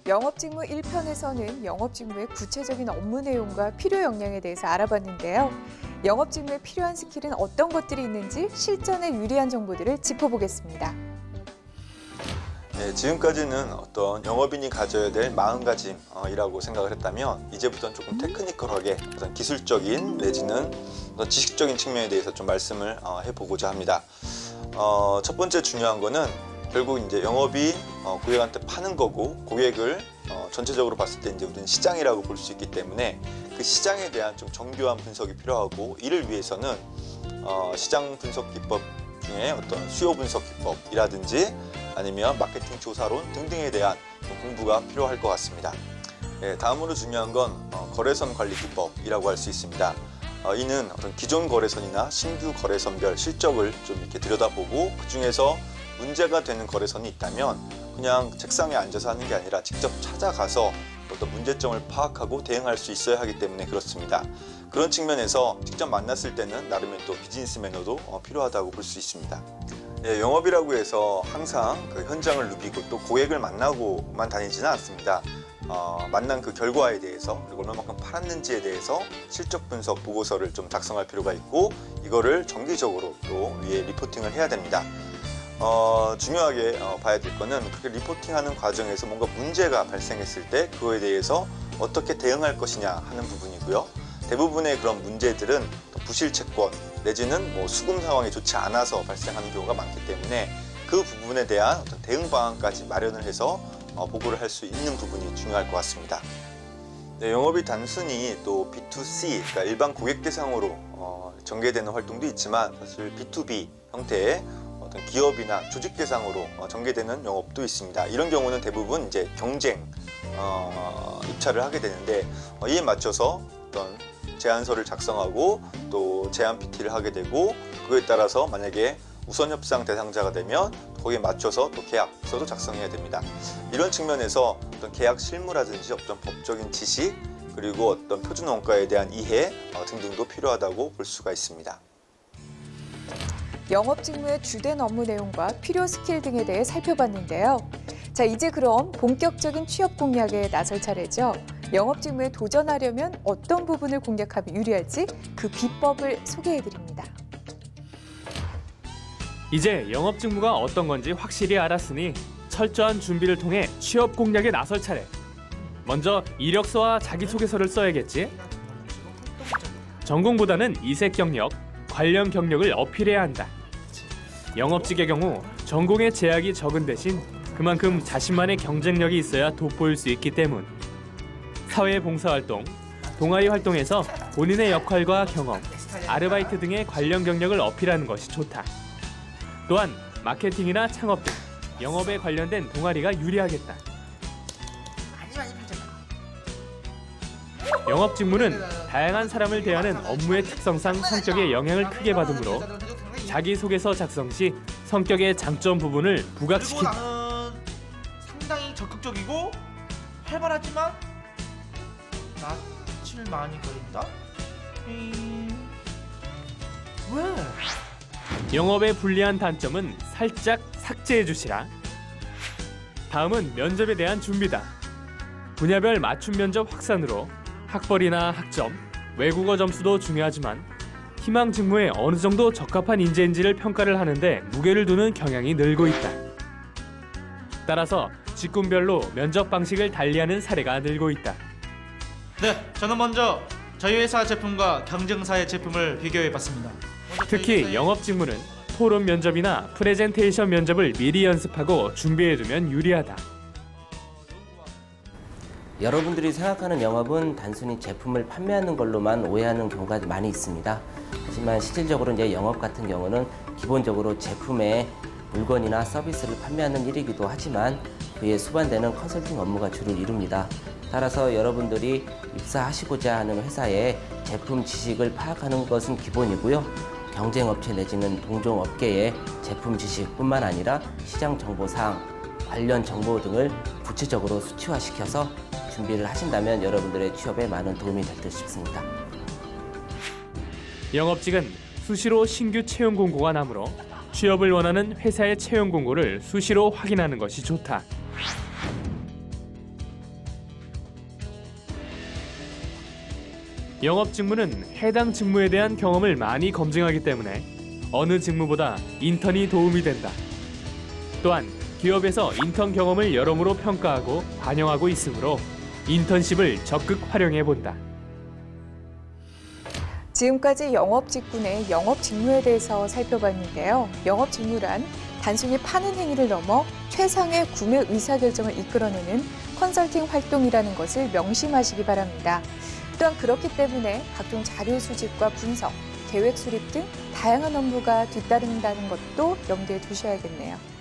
영업직무 1편에서는 영업직무의 구체적인 업무 내용과 필요 역량에 대해서 알아봤는데요. 영업직무에 필요한 스킬은 어떤 것들이 있는지 실전에 유리한 정보들을 짚어보겠습니다. 네, 지금까지는 어떤 영업인이 가져야 될 마음가짐이라고 생각을 했다면 이제부터는 조금 테크니컬하게 어떤 기술적인 내지는 어떤 지식적인 측면에 대해서 좀 말씀을 해보고자 합니다. 첫 번째 중요한 거는 결국 이제 영업이 고객한테 파는 거고 고객을 전체적으로 봤을 때 이제 우리는 시장이라고 볼 수 있기 때문에 그 시장에 대한 좀 정교한 분석이 필요하고 이를 위해서는 시장 분석 기법 중에 어떤 수요 분석 기법이라든지 아니면 마케팅 조사론 등등에 대한 공부가 필요할 것 같습니다. 네, 다음으로 중요한 건 거래선 관리 기법이라고 할 수 있습니다. 이는 어떤 기존 거래선이나 신규 거래선별 실적을 좀 이렇게 들여다보고 그 중에서 문제가 되는 거래선이 있다면 그냥 책상에 앉아서 하는 게 아니라 직접 찾아가서 어떤 문제점을 파악하고 대응할 수 있어야 하기 때문에 그렇습니다. 그런 측면에서 직접 만났을 때는 나름의 또 비즈니스 매너도 필요하다고 볼 수 있습니다. 예, 영업이라고 해서 항상 그 현장을 누비고 또 고객을 만나고만 다니지는 않습니다. 만난 그 결과에 대해서 그리고 얼마만큼 팔았는지에 대해서 실적 분석 보고서를 좀 작성할 필요가 있고 이거를 정기적으로 또 위에 리포팅을 해야 됩니다. 중요하게 봐야 될 거는 그렇게 리포팅하는 과정에서 뭔가 문제가 발생했을 때 그거에 대해서 어떻게 대응할 것이냐 하는 부분이고요. 대부분의 그런 문제들은 부실 채권 내지는 뭐 수금 상황이 좋지 않아서 발생하는 경우가 많기 때문에 그 부분에 대한 어떤 대응 방안까지 마련을 해서 보고를 할 수 있는 부분이 중요할 것 같습니다. 네, 영업이 단순히 또 B2C, 그러니까 일반 고객 대상으로 전개되는 활동도 있지만 사실 B2B 형태의 어떤 기업이나 조직 대상으로 전개되는 영업도 있습니다. 이런 경우는 대부분 이제 경쟁 입찰을 하게 되는데 이에 맞춰서 어떤 제안서를 작성하고 또 제안 PT를 하게 되고 그거에 따라서 만약에 우선 협상 대상자가 되면 거기에 맞춰서 또 계약서도 작성해야 됩니다. 이런 측면에서 어떤 계약 실무라든지 어떤 법적인 지식 그리고 어떤 표준 원가에 대한 이해 등등도 필요하다고 볼 수가 있습니다. 영업 직무의 주된 업무 내용과 필요 스킬 등에 대해 살펴봤는데요. 자, 이제 그럼 본격적인 취업 공략에 나설 차례죠. 영업 직무에 도전하려면 어떤 부분을 공략하면 유리할지 그 비법을 소개해드립니다. 이제 영업 직무가 어떤 건지 확실히 알았으니 철저한 준비를 통해 취업 공략에 나설 차례. 먼저 이력서와 자기소개서를 써야겠지. 전공보다는 이색 경력, 관련 경력을 어필해야 한다. 영업직의 경우 전공의 제약이 적은 대신 그만큼 자신만의 경쟁력이 있어야 돋보일 수 있기 때문. 사회봉사활동, 동아리 활동에서 본인의 역할과 경험, 아르바이트 등의 관련 경력을 어필하는 것이 좋다. 또한 마케팅이나 창업 등 영업에 관련된 동아리가 유리하겠다. 영업 직무는 다양한 사람을 대하는 업무의 특성상 성격에 영향을 크게 받으므로 자기소개서 작성 시 성격의 장점 부분을 부각시킨다. 나는 상당히 적극적이고 활발하지만 낯을 많이 가린다? 왜? 영업에 불리한 단점은 살짝 삭제해 주시라. 다음은 면접에 대한 준비다. 분야별 맞춤 면접 확산으로 학벌이나 학점, 외국어 점수도 중요하지만 희망 직무에 어느 정도 적합한 인재인지를 평가를 하는데 무게를 두는 경향이 늘고 있다. 따라서 직군별로 면접 방식을 달리하는 사례가 늘고 있다. 네, 저는 먼저 저희 회사 제품과 경쟁사의 제품을 비교해봤습니다. 특히 영업 직무는 토론 면접이나 프레젠테이션 면접을 미리 연습하고 준비해두면 유리하다. 여러분들이 생각하는 영업은 단순히 제품을 판매하는 걸로만 오해하는 경우가 많이 있습니다. 하지만 실질적으로 이제 영업 같은 경우는 기본적으로 제품의 물건이나 서비스를 판매하는 일이기도 하지만 그에 수반되는 컨설팅 업무가 주를 이룹니다. 따라서 여러분들이 입사하시고자 하는 회사의 제품 지식을 파악하는 것은 기본이고요. 경쟁업체 내지는 동종업계의 제품 지식뿐만 아니라 시장 정보사항, 관련 정보 등을 구체적으로 수치화시켜서 준비를 하신다면 여러분들의 취업에 많은 도움이 될 듯 싶습니다. 영업직은 수시로 신규 채용 공고가 나므로 취업을 원하는 회사의 채용 공고를 수시로 확인하는 것이 좋다. 영업 직무는 해당 직무에 대한 경험을 많이 검증하기 때문에 어느 직무보다 인턴이 도움이 된다. 또한 기업에서 인턴 경험을 여러모로 평가하고 반영하고 있으므로 인턴십을 적극 활용해 본다. 지금까지 영업 직군의 영업 직무에 대해서 살펴봤는데요. 영업 직무란 단순히 파는 행위를 넘어 최상의 구매 의사결정을 이끌어내는 컨설팅 활동이라는 것을 명심하시기 바랍니다. 또한 그렇기 때문에 각종 자료 수집과 분석, 계획 수립 등 다양한 업무가 뒤따른다는 것도 염두에 두셔야겠네요.